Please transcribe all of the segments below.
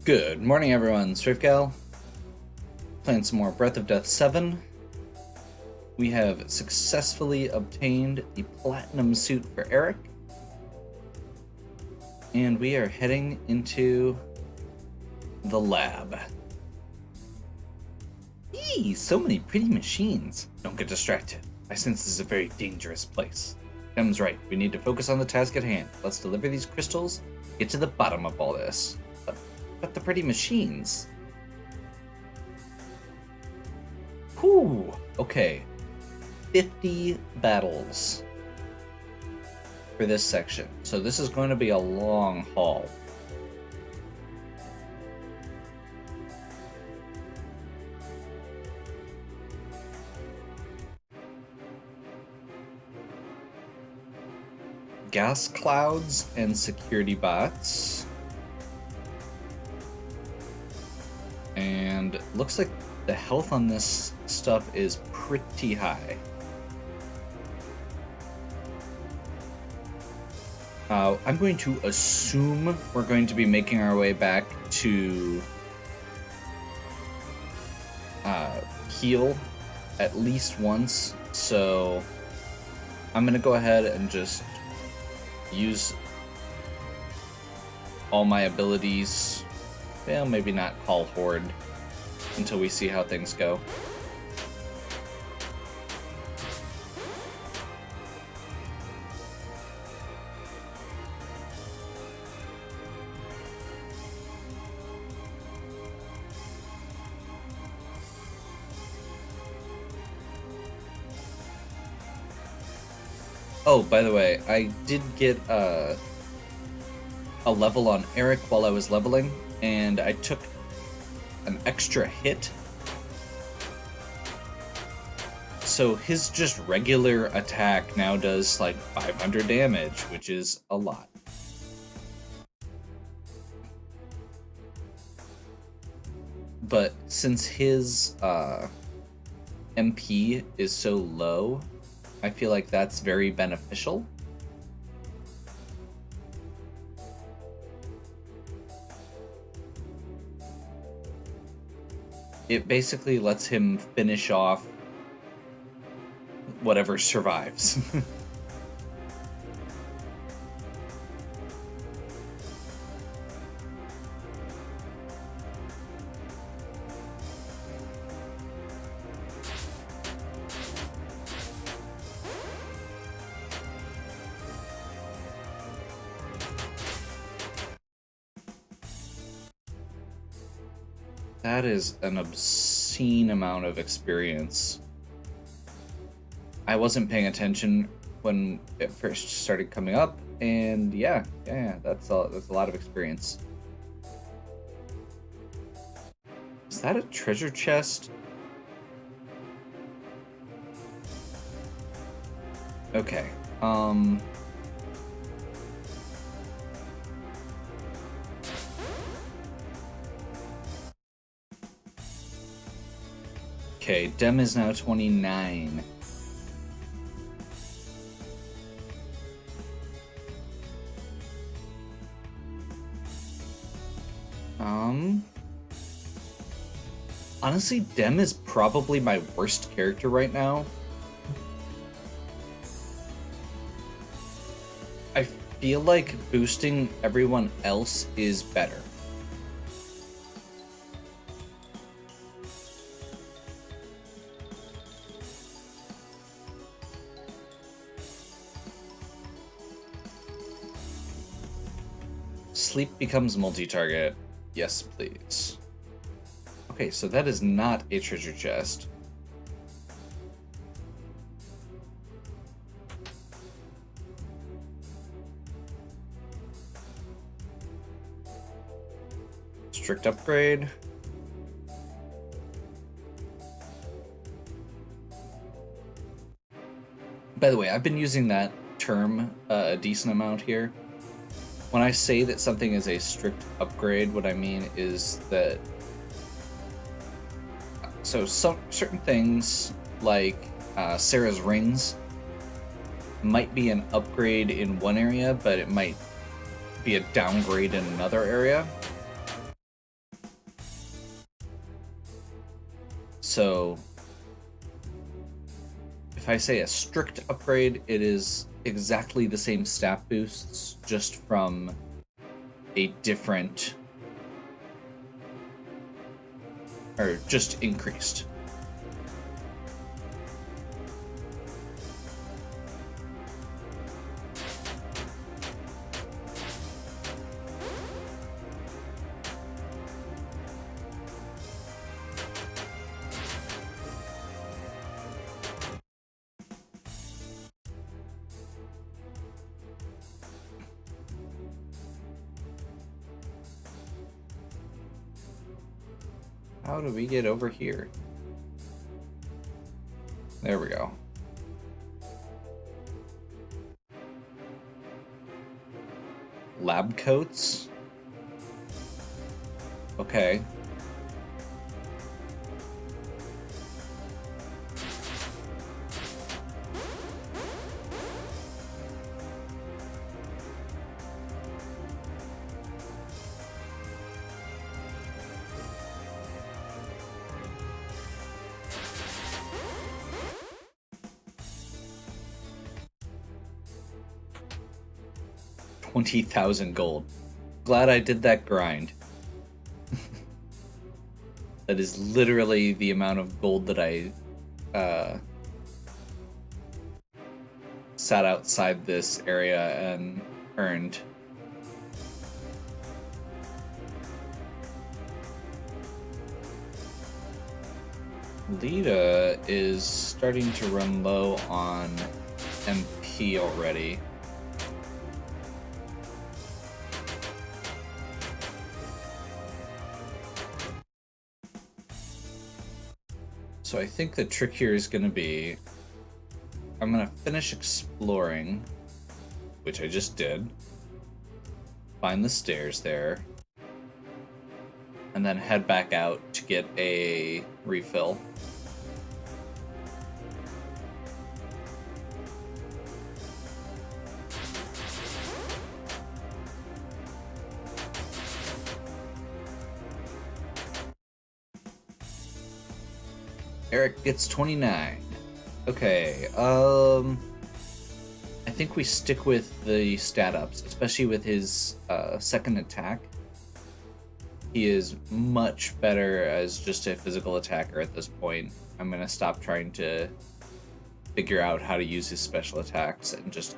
Good morning, everyone. Swiftgal, playing some more Breath of Death 7. We have successfully obtained the Platinum suit for Eric. And we are heading into the lab. Eee, so many pretty machines. Don't get distracted. I sense this is a very dangerous place. Em's right. We need to focus on the task at hand. Let's deliver these crystals, get to the bottom of all this. But the pretty machines. Whew. Okay. 50 battles for this section. So this is going to be a long haul. Gas clouds and security bots. And looks like the health on this stuff is pretty high. I'm going to assume we're going to be making our way back to heal at least once, so I'm going to go ahead and just use all my abilities. Well, maybe not call Horde until we see how things go. Oh, by the way, I did get a level on Eric while I was leveling, and I took an extra hit. So his just regular attack now does like 500 damage, which is a lot. But since his MP is so low, I feel like that's very beneficial. It basically lets him finish off whatever survives. That is an obscene amount of experience. I wasn't paying attention when it first started coming up, and yeah, that's a lot of experience. Is that a treasure chest? Okay. Okay, Dem is now 29. Honestly, Dem is probably my worst character right now. I feel like boosting everyone else is better. Sleep becomes multi-target. Yes, please. Okay, so that is not a treasure chest. Strict upgrade. By the way, I've been using that term a decent amount here. When I say that something is a strict upgrade, what I mean is that some certain things like Sarah's rings might be an upgrade in one area, but it might be a downgrade in another area. So if I say a strict upgrade, it is exactly the same stat boosts, just from a different, or just increased. How do we get over here? There we go. Lab coats? Okay. $20,000 gold. Glad I did that grind. That is literally the amount of gold that I sat outside this area and earned. Lita is starting to run low on MP already. So I think the trick here is going to be, I'm going to finish exploring, which I just did. Find the stairs there. And then head back out to get a refill. Eric gets 29. Okay, I think we stick with the stat ups, especially with his second attack. He is much better as just a physical attacker at this point. I'm gonna stop trying to figure out how to use his special attacks and just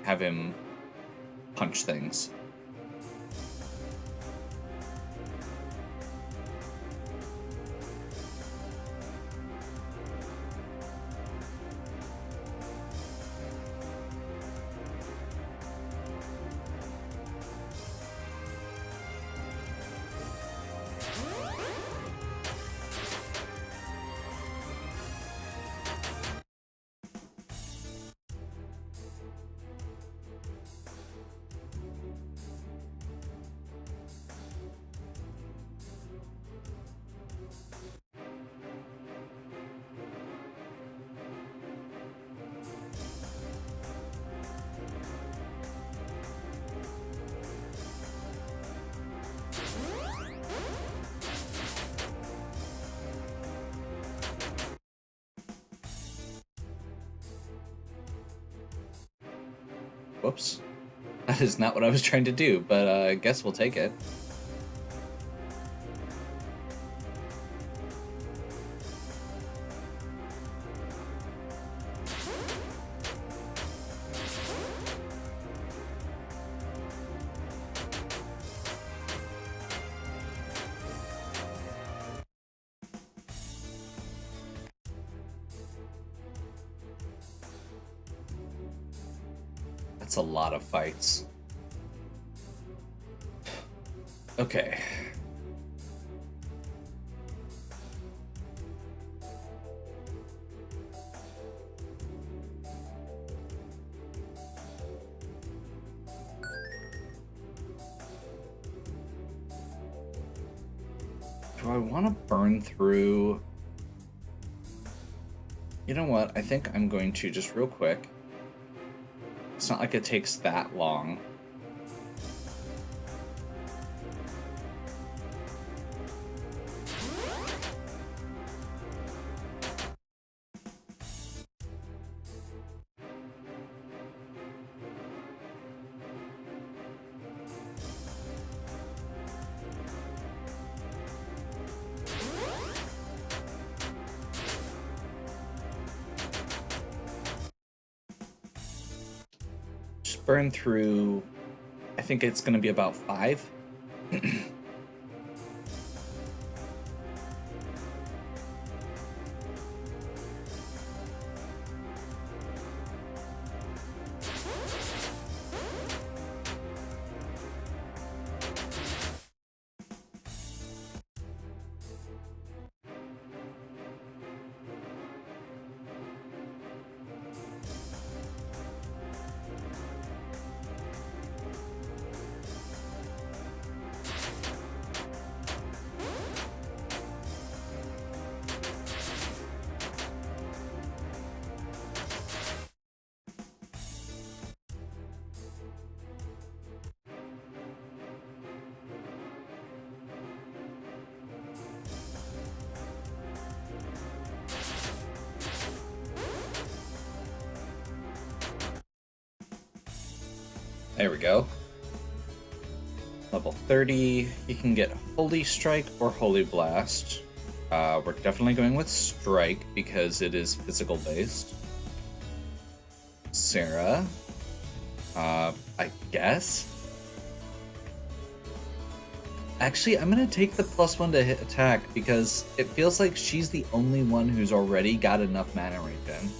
have him punch things. Whoops. That is not what I was trying to do, but I guess we'll take it. That's a lot of fights. Okay. Do I want to burn through? You know what? I think I'm going to just real quick. It's not like it takes that long. burn through, I think it's going to be about 5. There we go. Level 30, you can get Holy Strike or Holy Blast. We're definitely going with Strike because it is physical based. Sarah, I guess. Actually, I'm gonna take the +1 to hit attack because it feels like she's the only one who's already got enough mana regen.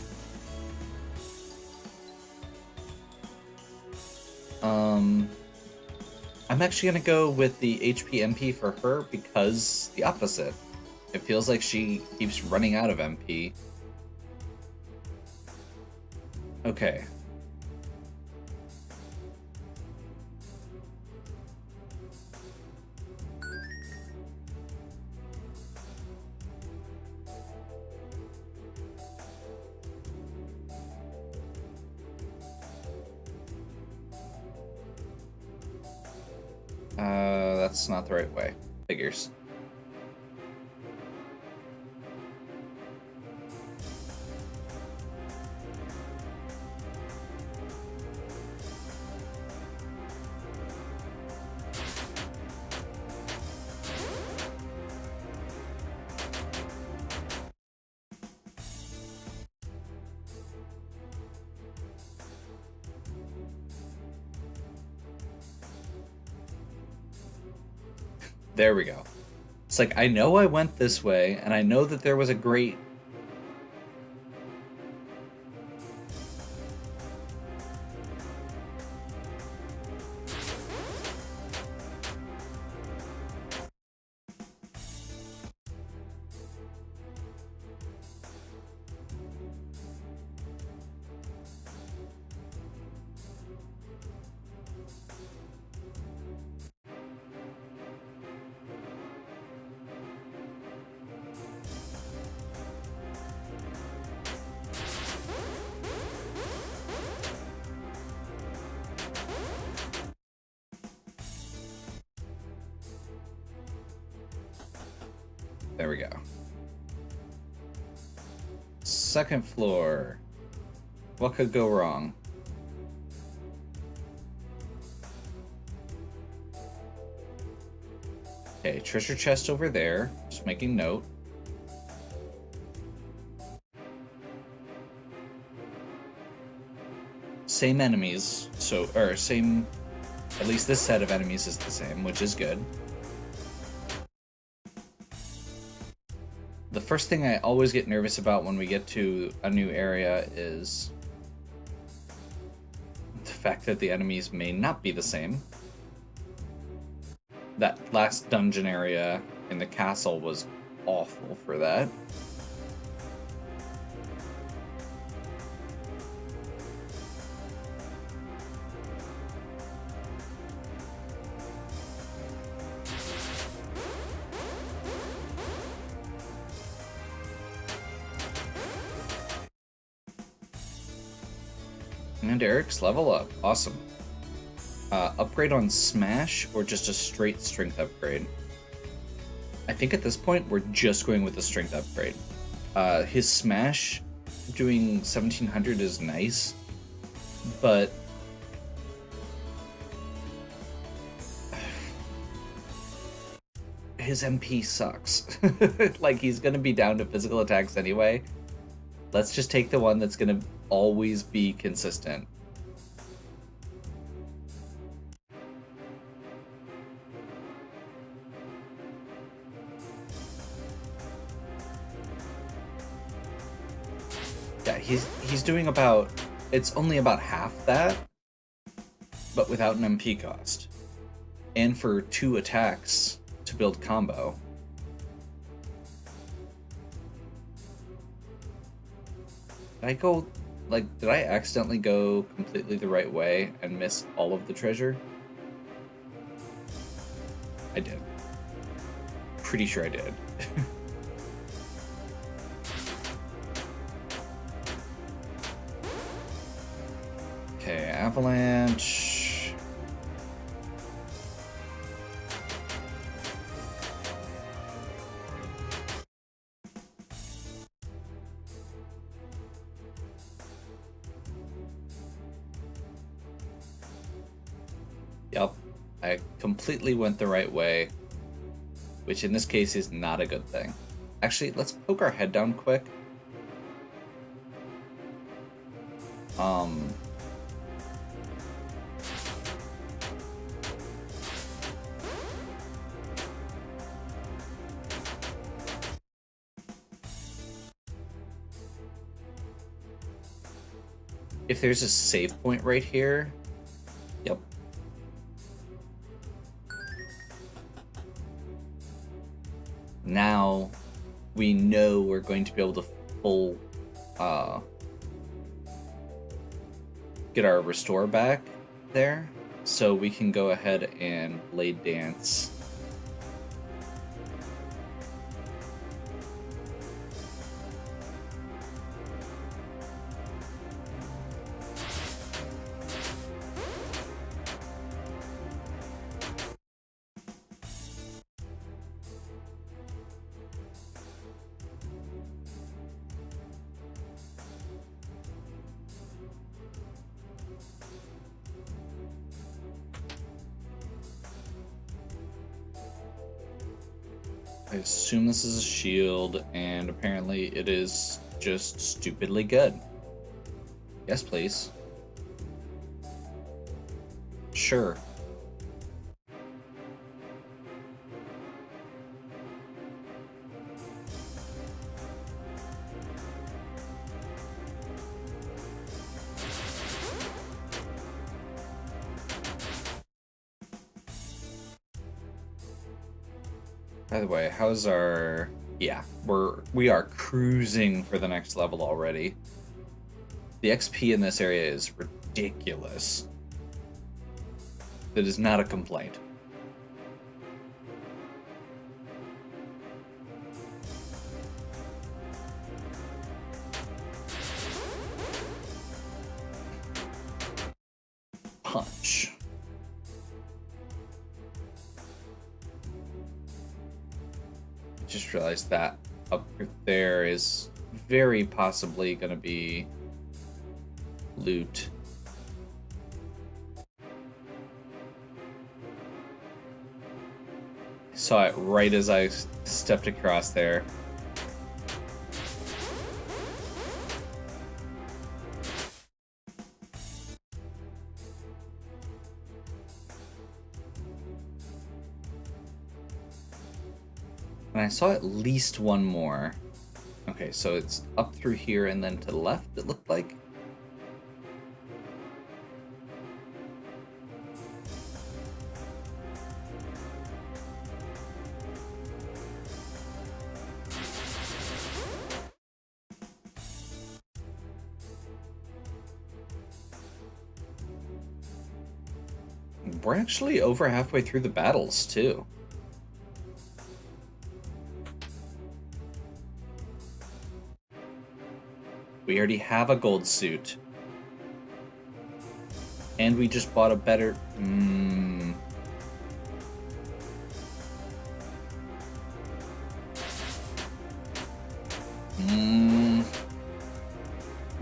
I'm actually gonna go with the HP MP for her because the opposite. It feels like she keeps running out of MP. Okay. That's not the right way. Figures. There we go. It's like, I know I went this way, and I know that there was a great... There we go. Second floor. What could go wrong? Okay, treasure chest over there. Just making note. Same enemies, so, or same, at least this set of enemies is the same, which is good. The first thing I always get nervous about when we get to a new area is the fact that the enemies may not be the same. That last dungeon area in the castle was awful for that. And Eric's level up. Awesome. Upgrade on Smash or just a straight strength upgrade? I think at this point we're just going with the strength upgrade. His Smash doing 1700 is nice, but his MP sucks. Like, he's gonna be down to physical attacks anyway. Let's just take the one that's gonna always be consistent. Yeah, he's doing about... It's only about half that, but without an MP cost. And for 2 attacks to build combo. Did I go... Like, did I accidentally go completely the right way and miss all of the treasure? I did. Pretty sure I did. Okay, avalanche. Yep, I completely went the right way, which in this case is not a good thing. Actually, let's poke our head down quick. If there's a save point right here, yep. Now we know we're going to be able to full get our restore back there, so we can go ahead and Blade Dance. I assume this is a shield, and apparently it is just stupidly good. Yes, please. Sure. By the way, how's our... Yeah, we are cruising for the next level already. The XP in this area is ridiculous. That is not a complaint. Punch. Just realized that up there is very possibly going to be loot. Saw it right as I stepped across there. And I saw at least one more. Okay, so it's up through here and then to the left, it looked like. We're actually over halfway through the battles, too. We already have a gold suit. And we just bought a better...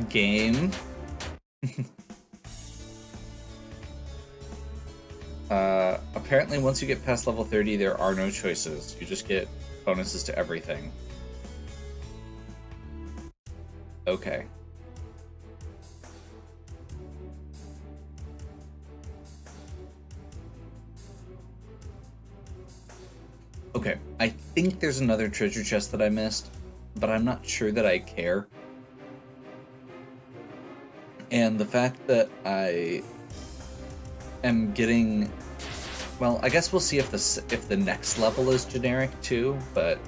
Game. Apparently once you get past level 30, there are no choices. You just get bonuses to everything. Okay. Okay, I think there's another treasure chest that I missed, but I'm not sure that I care. And the fact that I am getting, well, I guess we'll see if the next level is generic too, but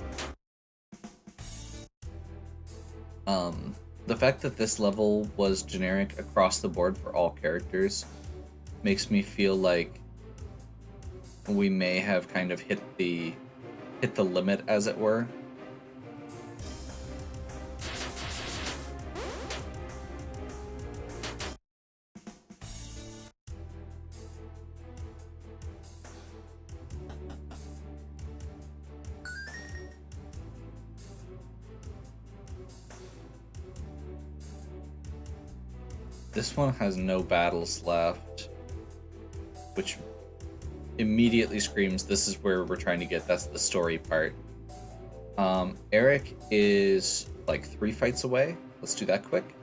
the fact that this level was generic across the board for all characters makes me feel like we may have kind of hit the limit, as it were. This one has no battles left, which immediately screams this is where we're trying to get. That's the story part. Eric is like 3 fights away. Let's do that quick.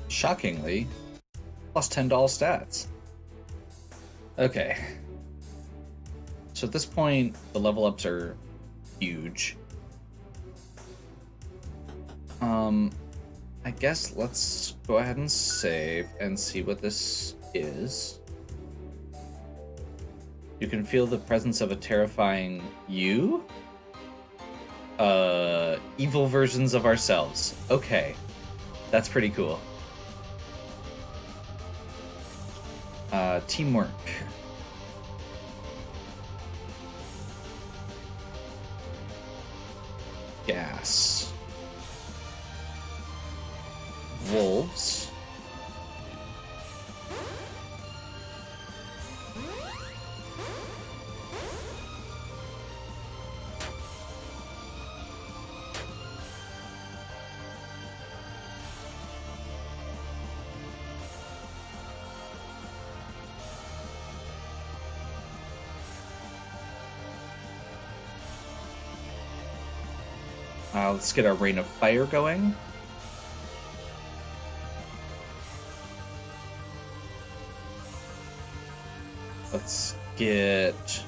Shockingly, plus $10 stats. Okay. So at this point, the level ups are huge. I guess let's go ahead and save and see what this is. You can feel the presence of a terrifying you? Evil versions of ourselves. Okay. That's pretty cool. Teamwork. Gas. Wolves. Let's get our Rain of Fire going. Let's get...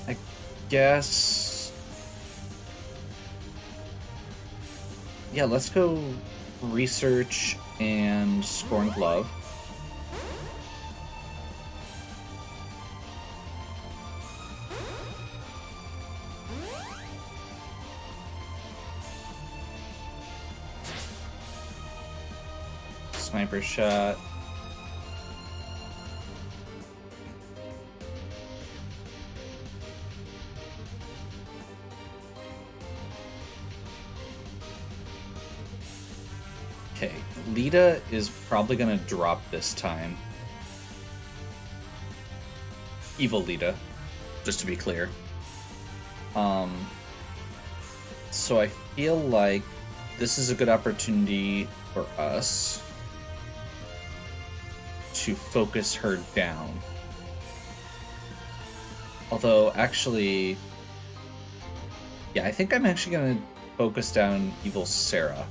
I guess... Yeah, let's go Research and Scorn Glove. Sniper shot. Okay, Lita is probably gonna drop this time. Evil Lita, just to be clear. So I feel like this is a good opportunity for us to focus her down. Although, actually... Yeah, I think I'm actually gonna focus down Evil Sarah.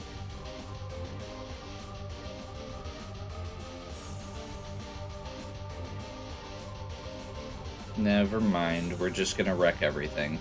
Never mind, we're just gonna wreck everything.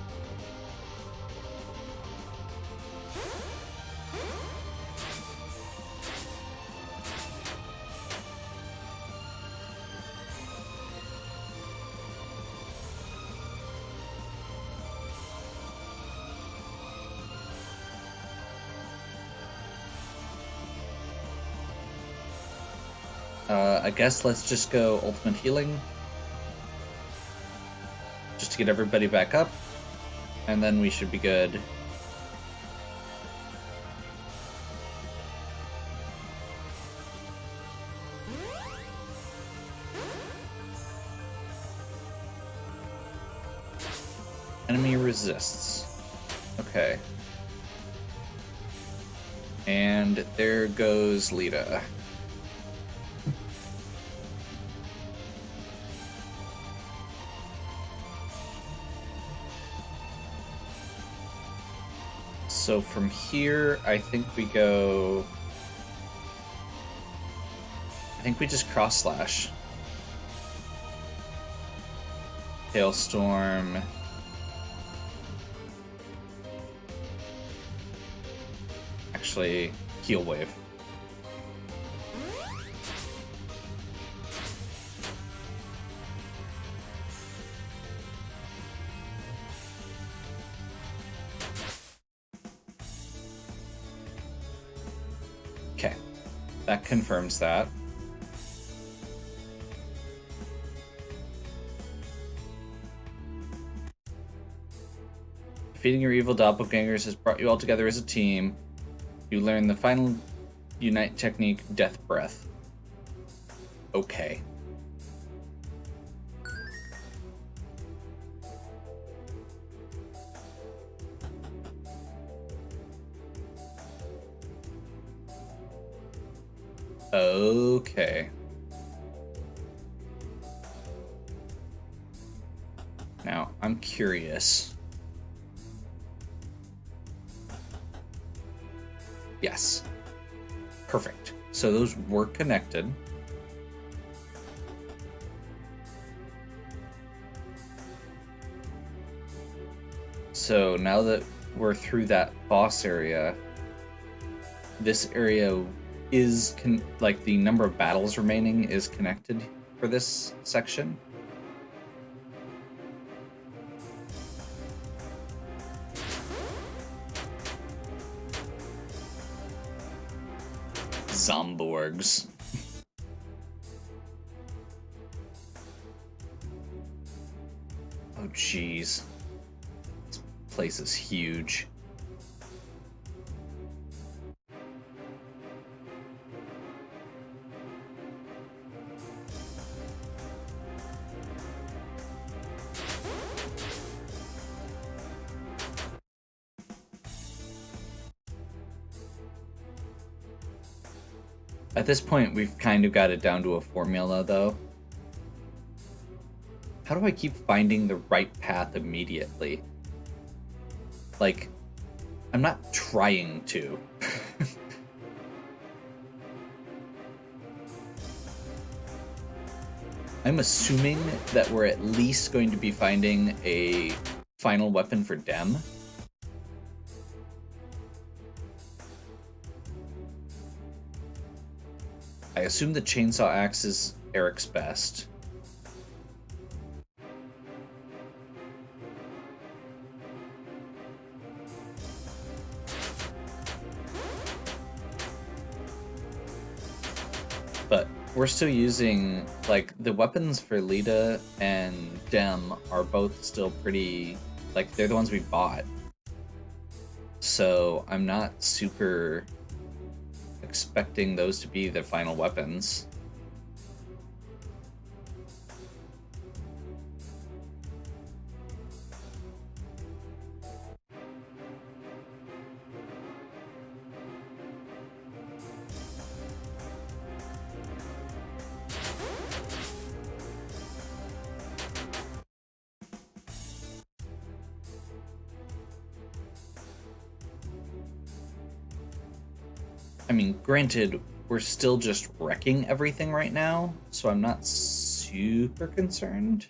I guess let's just go Ultimate Healing. to get everybody back up, and then we should be good. Enemy resists. Okay. And there goes Lita. So from here, I think we go... I think we just cross slash. Hailstorm. Actually, Heal Wave. Okay, that confirms that. Defeating your evil doppelgangers has brought you all together as a team. You learn the final Unite technique, Death Breath. Okay. Okay. Now, I'm curious. Yes. Perfect. So those were connected. So now that we're through that boss area, this area is like the number of battles remaining is connected for this section. Zomborgs. Oh jeez. This place is huge. At this point, we've kind of got it down to a formula, though. How do I keep finding the right path immediately? Like, I'm not trying to. I'm assuming that we're at least going to be finding a final weapon for Dem. I assume the chainsaw axe is Eric's best. But we're still using, like, the weapons for Lita and Dem are both still pretty, like, they're the ones we bought. So I'm not super expecting those to be the final weapons. I mean, granted, we're still just wrecking everything right now, so I'm not super concerned.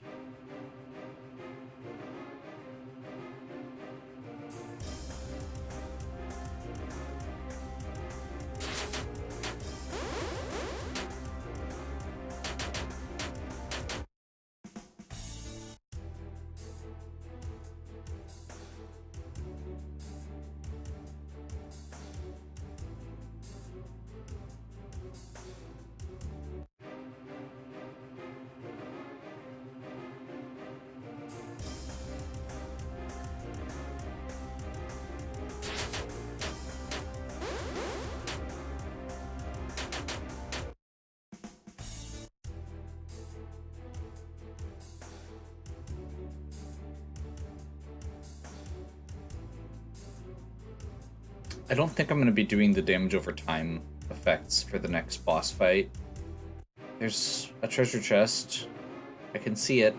I don't think I'm going to be doing the damage over time effects for the next boss fight. There's a treasure chest. I can see it.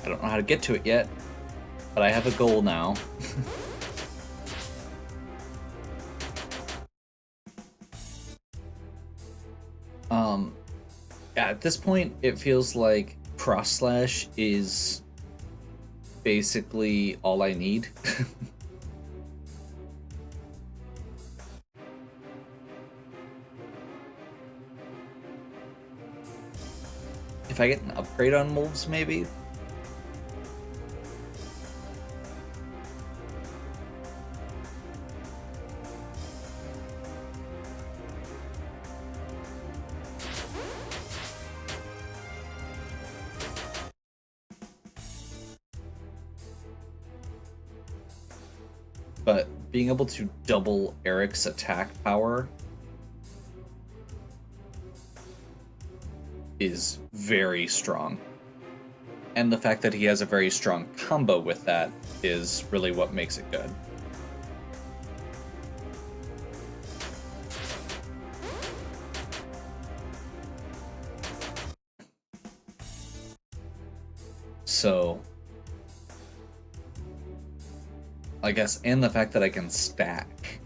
I don't know how to get to it yet, but I have a goal now. Yeah, at this point, it feels like cross slash is basically all I need. If I get an upgrade on wolves, maybe? But being able to double Eric's attack power is very strong. And the fact that he has a very strong combo with that is really what makes it good. So I guess, and the fact that I can stack,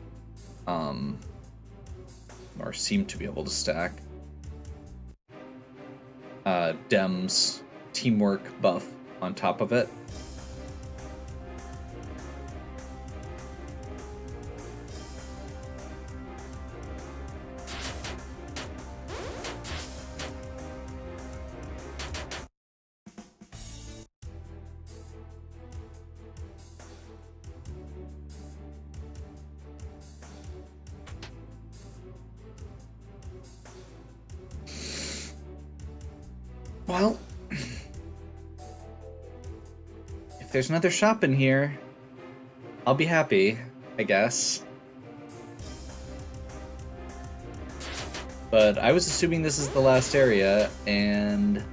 or seem to be able to stack, Dem's teamwork buff on top of it. Well, if there's another shop in here, I'll be happy, I guess. But I was assuming this is the last area, and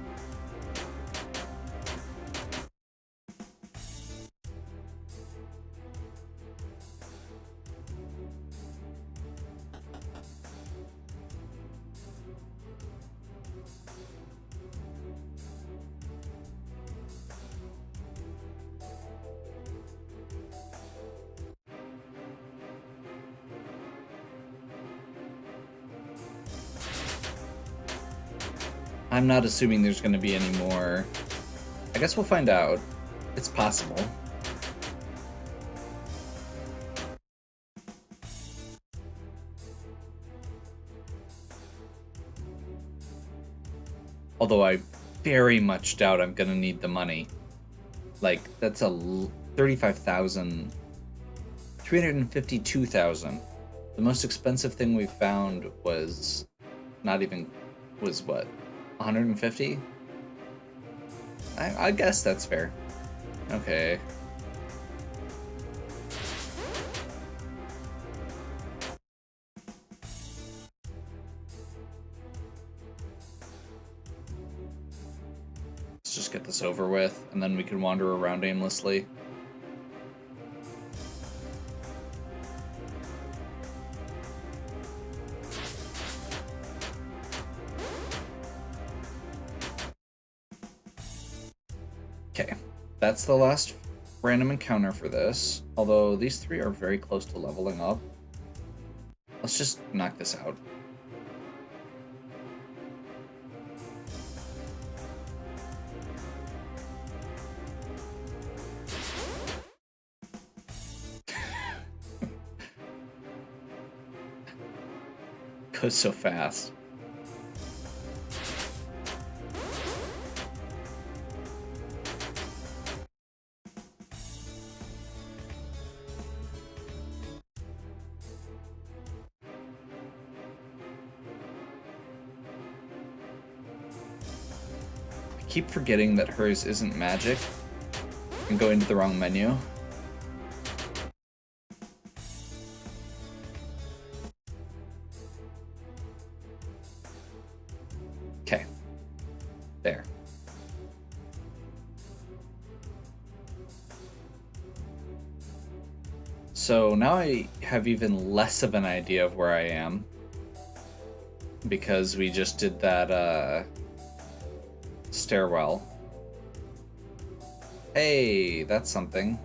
I'm not assuming there's going to be any more. I guess we'll find out. It's possible. Although I very much doubt I'm going to need the money. Like, that's a 35,000, 352,000. The most expensive thing we found was was what? 150? I guess that's fair. Okay. Let's just get this over with, and then we can wander around aimlessly. Okay, that's the last random encounter for this, although these three are very close to leveling up. Let's just knock this out. Goes so fast. I keep forgetting that hers isn't magic and going to the wrong menu. Okay. There. So now I have even less of an idea of where I am, because we just did that stairwell. Hey, that's something.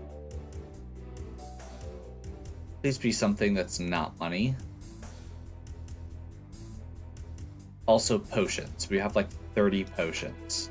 Please be something that's not money. Also potions. We have like 30 potions.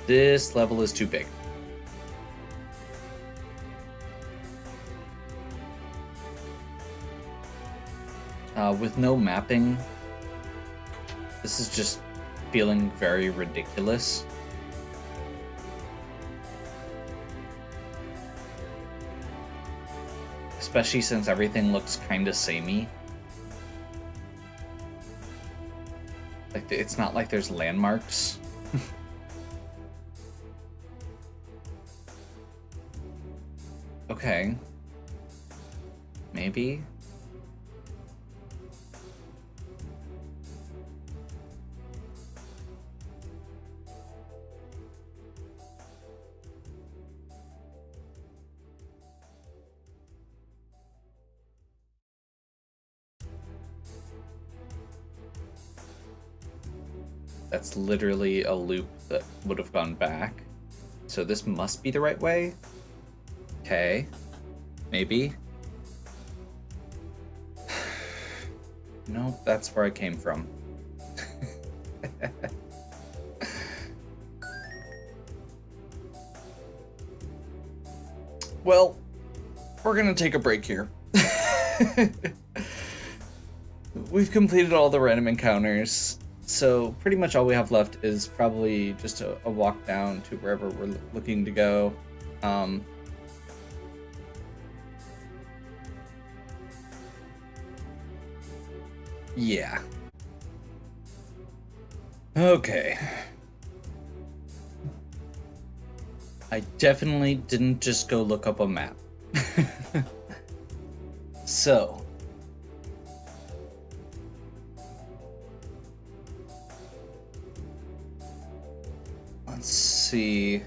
This level is too big. With no mapping, this is just feeling very ridiculous. Especially since everything looks kinda samey. Like, it's not like there's landmarks. Okay. Maybe. That's literally a loop that would have gone back. So this must be the right way? Okay. Maybe. Nope, that's where I came from. Well, we're gonna take a break here. We've completed all the random encounters, so pretty much all we have left is probably just a walk down to wherever we're looking to go. Yeah. Okay. I definitely didn't just go look up a map. So. Let's see.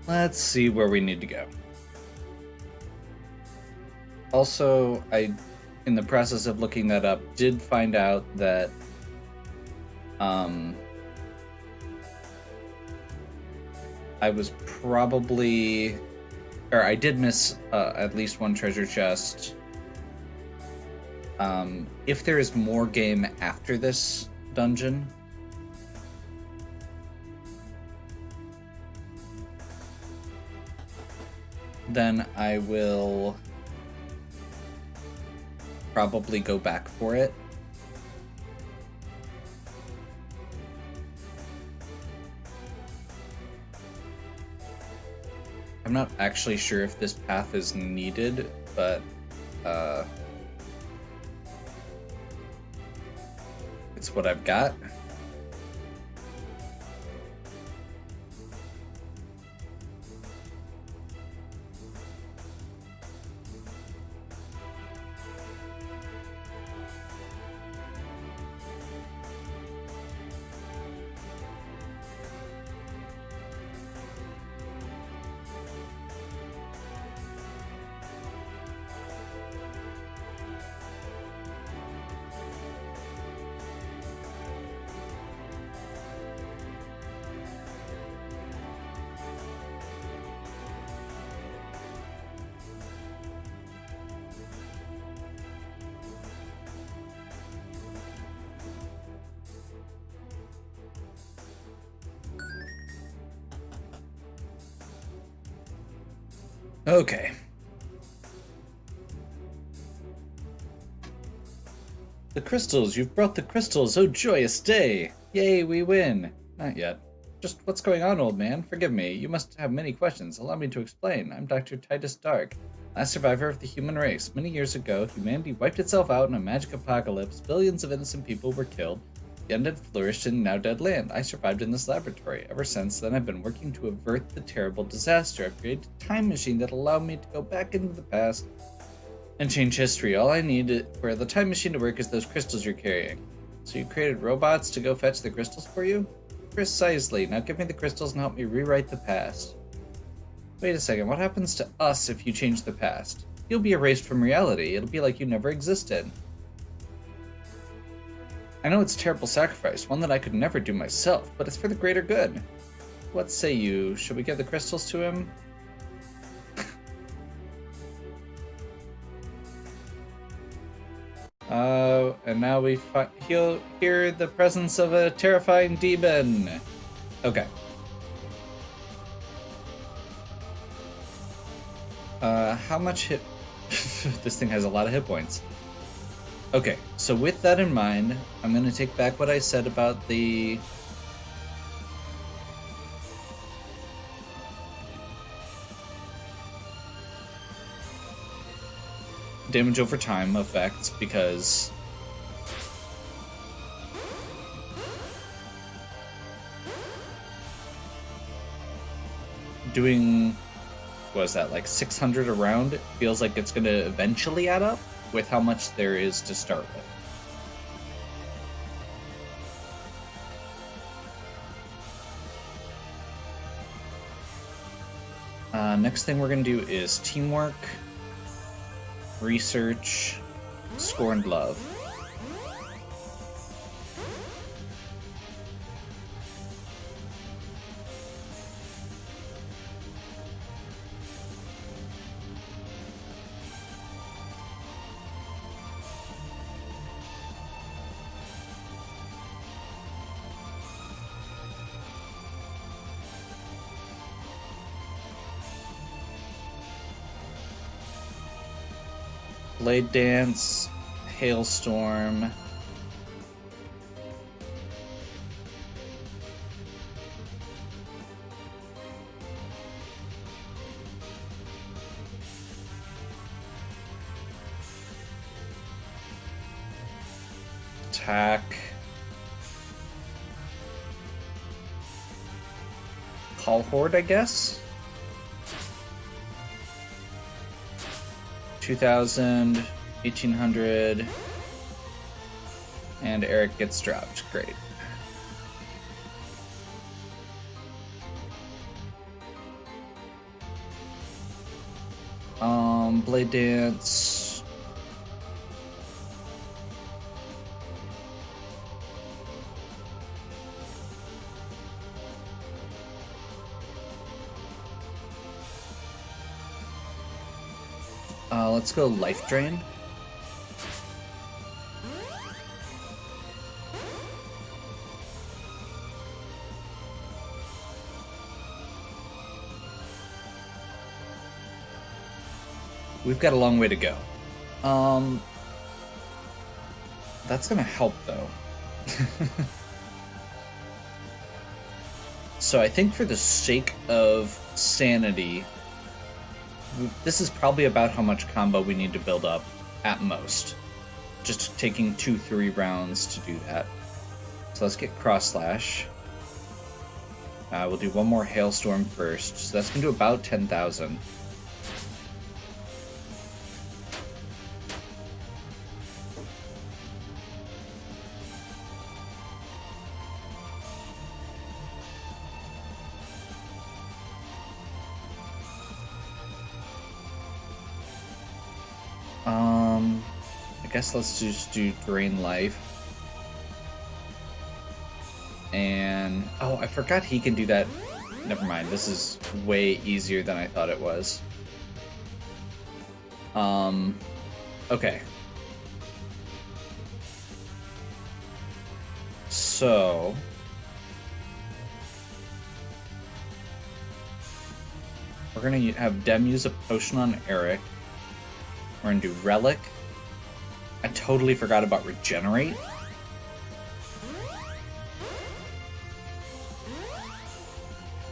Let's see where we need to go. Also, in the process of looking that up, did find out that I was probably, or I did miss at least one treasure chest. If there is more game after this dungeon, then I will probably go back for it. I'm not actually sure if this path is needed, but it's what I've got. Okay. The crystals! You've brought the crystals! Oh, joyous day! Yay, we win! Not yet. Just what's going on, old man? Forgive me. You must have many questions. Allow me to explain. I'm Dr. Titus Dark, last survivor of the human race. Many years ago, humanity wiped itself out in a magic apocalypse. Billions of innocent people were killed. The undead flourished in now dead land. I survived in this laboratory. Ever since then, I've been working to avert the terrible disaster. I've created a time machine that allowed me to go back into the past and change history. All I need for the time machine to work is those crystals you're carrying. So you created robots to go fetch the crystals for you? Precisely. Now give me the crystals and help me rewrite the past. Wait a second, what happens to us if you change the past? You'll be erased from reality. It'll be like you never existed. I know it's a terrible sacrifice, one that I could never do myself, but it's for the greater good. What say you? Should we give the crystals to him? And now we hear the presence of a terrifying demon. Okay. How much hit... This thing has a lot of hit points. Okay, so with that in mind, I'm gonna take back what I said about the... damage over time effects, because doing, what is that, like 600 a round, it feels like it's gonna eventually add up with how much there is to start with. Next thing we're gonna do is teamwork, research, score, and love. Blade Dance, Hailstorm. Attack. Call Horde, I guess? 2000, 1800, and Eric gets dropped. Great. Blade Dance. Let's go Life Drain. We've got a long way to go. That's gonna help though. So I think for the sake of sanity, this is probably about how much combo we need to build up at most. Just taking 2-3 rounds to do that. So let's get Cross Slash. We'll do one more Hailstorm first. So that's gonna do about 10,000. I guess let's just do Drain Life. And... oh, I forgot he can do that. Never mind, this is way easier than I thought it was. Okay. So... We're gonna have Dem use a potion on Eric. We're gonna do Relic. I totally forgot about Regenerate.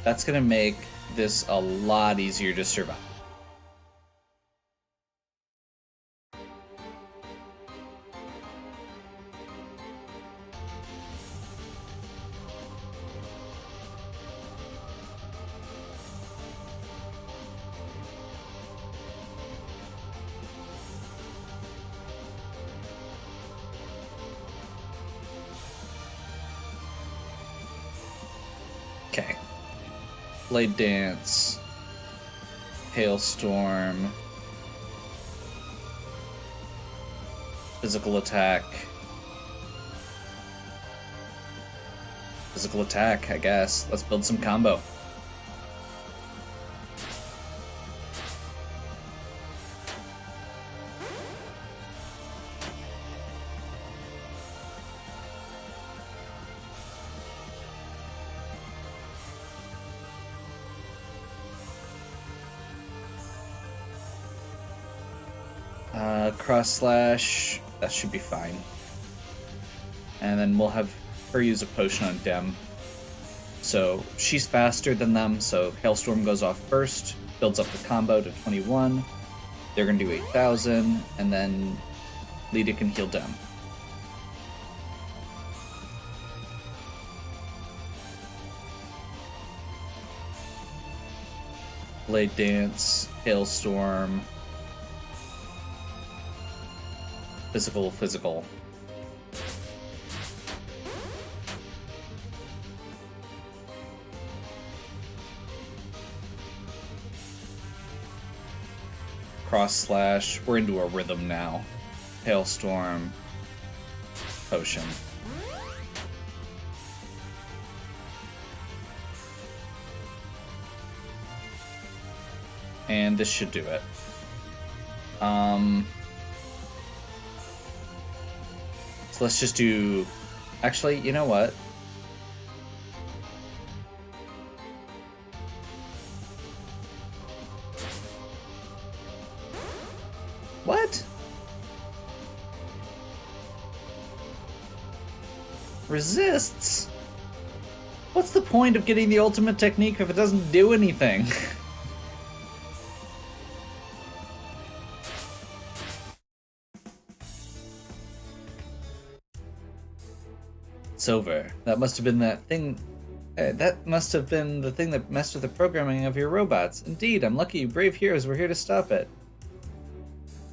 That's gonna make this a lot easier to survive. Okay. Blade Dance. Hailstorm. Physical attack. Physical attack, I guess. Let's build some combo. Cross slash, that should be fine. And then we'll have her use a potion on Dem. So she's faster than them, so Hailstorm goes off first, builds up the combo to 21. They're gonna do 8,000, and then Lita can heal Dem. Blade Dance, Hailstorm. Physical. Cross slash. We're into a rhythm now. Hailstorm. Potion. And this should do it. So let's just do... Actually, you know what? What? Resists? What's the point of getting the ultimate technique if it doesn't do anything? It's over. That must have been that thing. That must have been the thing that messed with the programming of your robots. Indeed, I'm lucky you brave heroes were here to stop it.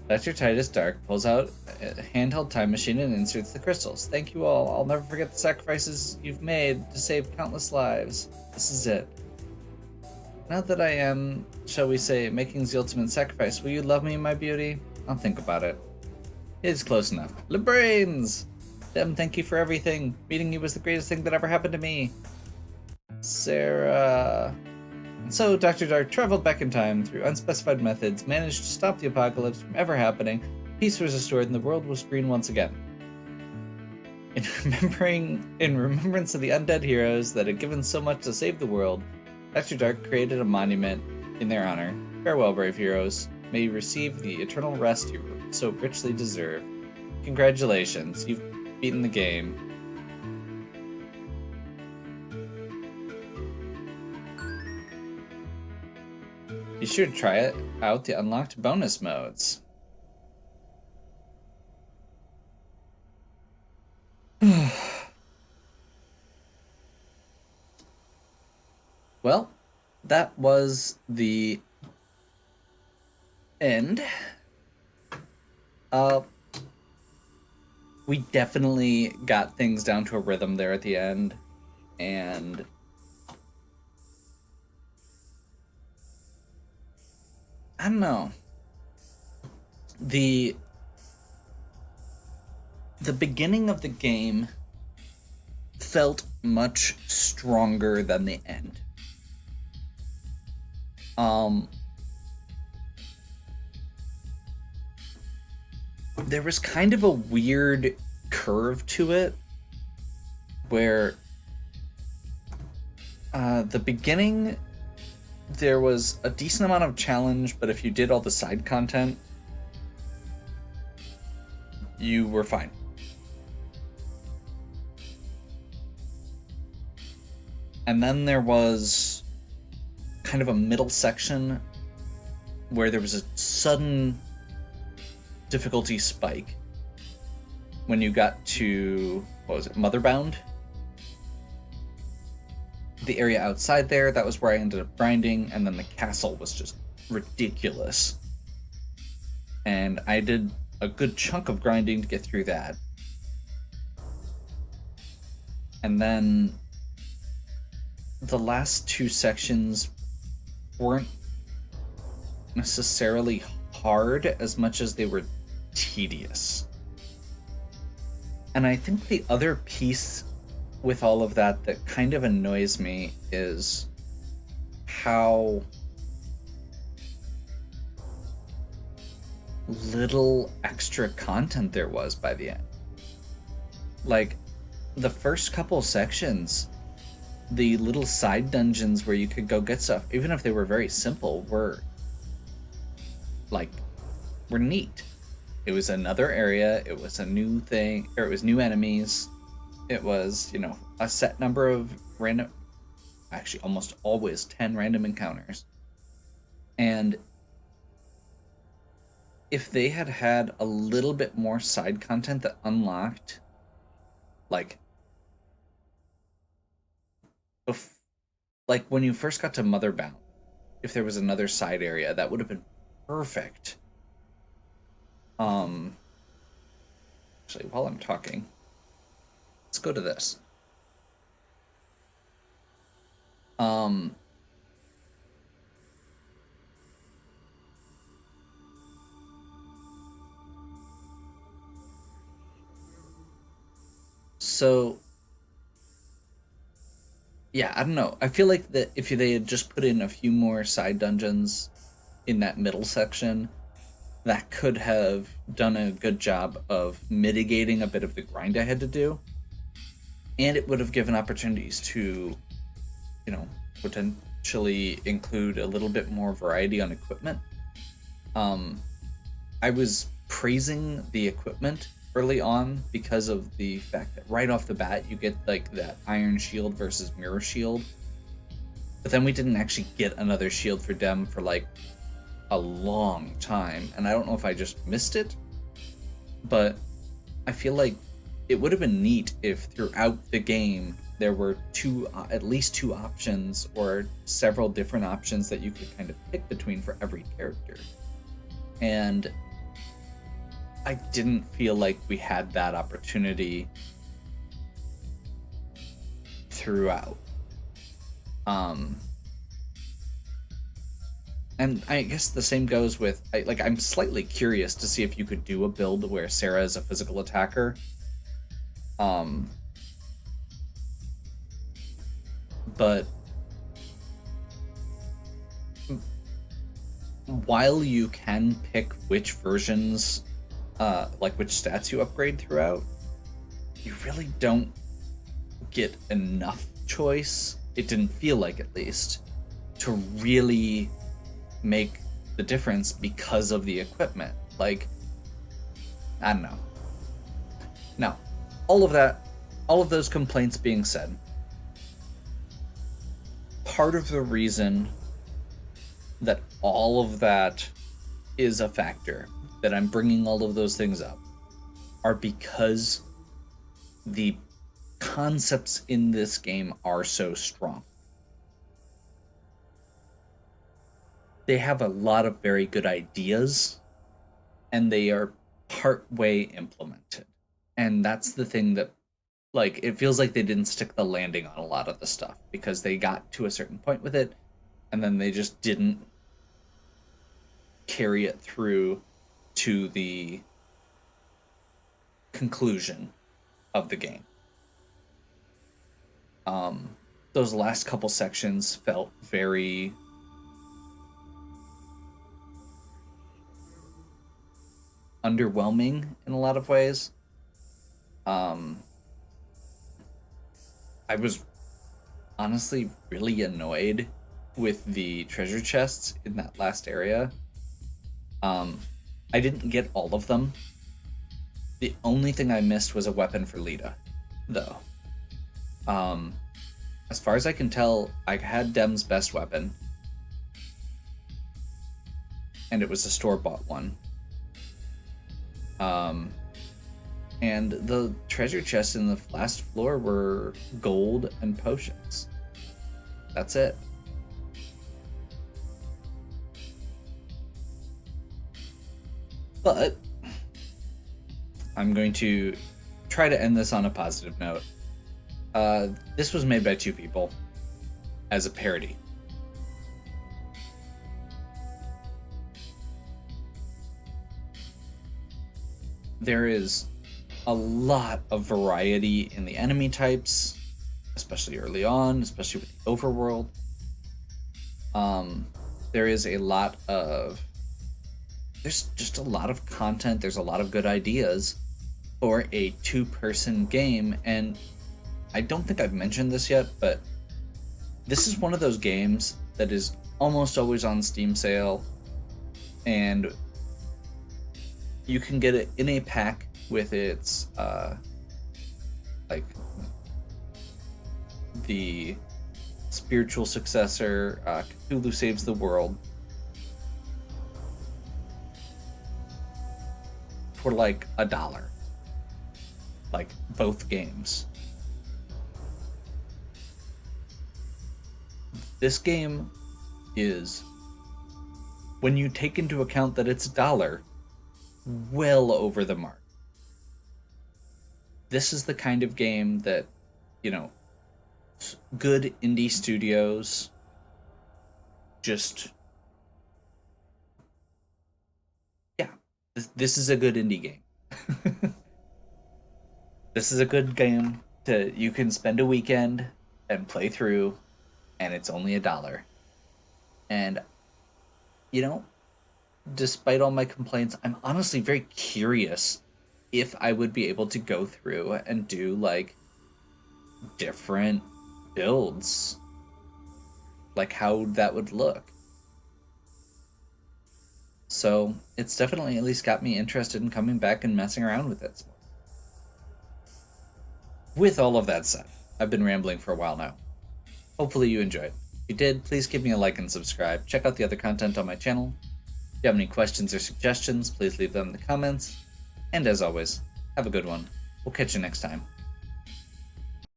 Dr. Titus Dark pulls out a handheld time machine and inserts the crystals. Thank you all. I'll never forget the sacrifices you've made to save countless lives. This is it. Now that I am, shall we say, making the ultimate sacrifice, will you love me, my beauty? I'll think about it. It is close enough. LeBrains! Dem, thank you for everything. Meeting you was the greatest thing that ever happened to me. Sarah... And so, Dr. Dark traveled back in time through unspecified methods, managed to stop the apocalypse from ever happening, peace was restored, and the world was green once again. In remembrance of the undead heroes that had given so much to save the world, Dr. Dark created a monument in their honor. Farewell, brave heroes. May you receive the eternal rest you so richly deserve. Congratulations, you've beaten the game. Be sure to try out the unlocked bonus modes. Well, that was the end. We definitely got things down to a rhythm there at the end, and I don't know. The beginning of the game felt much stronger than the end. There was kind of a weird curve to it where the beginning there was a decent amount of challenge, but if you did all the side content, you were fine. And then there was kind of a middle section where there was a sudden difficulty spike when you got to, what was it, Motherbound? The area outside there, that was where I ended up grinding, and then the castle was just ridiculous. And I did a good chunk of grinding to get through that. And then the last two sections weren't necessarily hard as much as they were tedious. And I think the other piece with all of that kind of annoys me is how little extra content there was by the end. Like, the first couple sections, the little side dungeons where you could go get stuff, even if they were very simple, were neat. It was another area, it was a new thing, or it was new enemies, it was, a set number of random, actually almost always 10 random encounters. And if they had had a little bit more side content that unlocked, like when you first got to Motherbound, if there was another side area, that would have been perfect. Actually, while I'm talking, let's go to this. So yeah, I don't know. I feel like that if they had just put in a few more side dungeons in that middle section, that could have done a good job of mitigating a bit of the grind I had to do. And it would have given opportunities to, potentially include a little bit more variety on equipment. I was praising the equipment early on because of the fact that right off the bat you get like that iron shield versus mirror shield. But then we didn't actually get another shield for them for like a long time, and I don't know if I just missed it, but I feel like it would have been neat if throughout the game there were at least two options or several different options that you could kind of pick between for every character. And I didn't feel like we had that opportunity throughout. And I guess the same goes with, I'm slightly curious to see if you could do a build where Sarah is a physical attacker. But while you can pick which versions, which stats you upgrade throughout, you really don't get enough choice, it didn't feel like at least, to really make the difference because of the equipment. Like, I don't know. Now, all of those complaints being said, part of the reason that all of that is a factor, that I'm bringing all of those things up, are because the concepts in this game are so strong. They have a lot of very good ideas, and they are partway implemented. And that's the thing that, it feels like they didn't stick the landing on a lot of the stuff, because they got to a certain point with it, and then they just didn't carry it through to the conclusion of the game. Those last couple sections felt very underwhelming in a lot of ways. I was honestly really annoyed with the treasure chests in that last area. I didn't get all of them. The only thing I missed was a weapon for Lita, though. As far as I can tell, I had Dem's best weapon, and it was a store-bought one. And the treasure chests in the last floor were gold and potions. That's it. But I'm going to try to end this on a positive note. This was made by 2 people as a parody. There is a lot of variety in the enemy types, especially early on, especially with the overworld. There is a lot of... There's just a lot of content, there's a lot of good ideas for a 2-person game, and I don't think I've mentioned this yet, but this is one of those games that is almost always on Steam sale, and you can get it in a pack with its, like, the spiritual successor, Cthulhu Saves the World, for like $1. Like, both games. This game is, when you take into account that it's $1, well over the mark. This is the kind of game that, you know, good indie studios just... Yeah, this is a good indie game. This is a good game you can spend a weekend and play through, and it's only $1. And, you know, despite all my complaints, I'm honestly very curious if I would be able to go through and do, like, different builds. Like, how that would look. So, it's definitely at least got me interested in coming back and messing around with it. With all of that said, I've been rambling for a while now. Hopefully you enjoyed. If you did, please give me a like and subscribe. Check out the other content on my channel. If you have any questions or suggestions, please leave them in the comments. And as always, have a good one. We'll catch you next time.